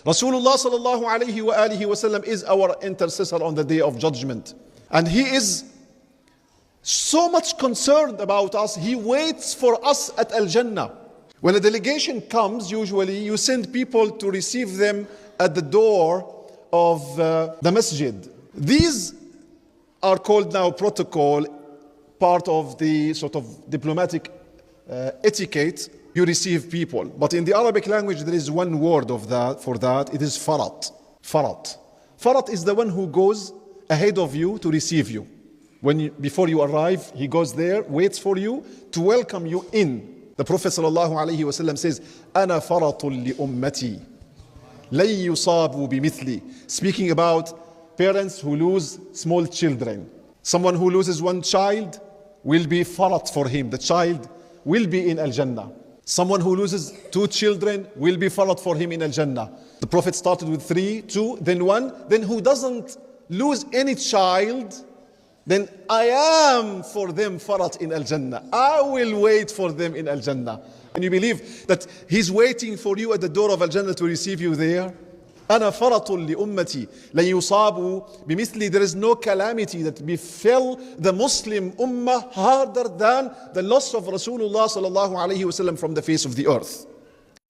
Rasulullah sallallahu alayhi wa alihi wasallam is our intercessor on the day of judgment. And he is so much concerned about us. He waits for us at Al-Jannah. When a delegation comes, usually you send people to receive them at the door of the masjid. These are called now protocol, part of the sort of diplomatic etiquette. You receive people. But in the Arabic language, there is one word of that for that. It is farat. Farat. Farat is the one who goes ahead of you to receive you. Before you arrive, he goes there, waits for you to welcome you in. The Prophet ﷺ says, "Ana faratul li ummati, lan yusabu bimithli." Speaking about parents who lose small children. Someone who loses one child will be farat for him. The child will be in Al-Jannah. Someone who loses 2 children will be farat for him in Al-Jannah. The Prophet started with 3, 2, then 1. Then who doesn't lose any child, then I am for them farat in Al-Jannah. I will wait for them in Al-Jannah. And you believe that he's waiting for you at the door of Al-Jannah to receive you there? أنا فرط لأمتي لن يصابوا بمثلي. There is no calamity that befell the Muslim ummah harder than the loss of Rasulullah sallallahu alayhi wasallam from the face of the earth.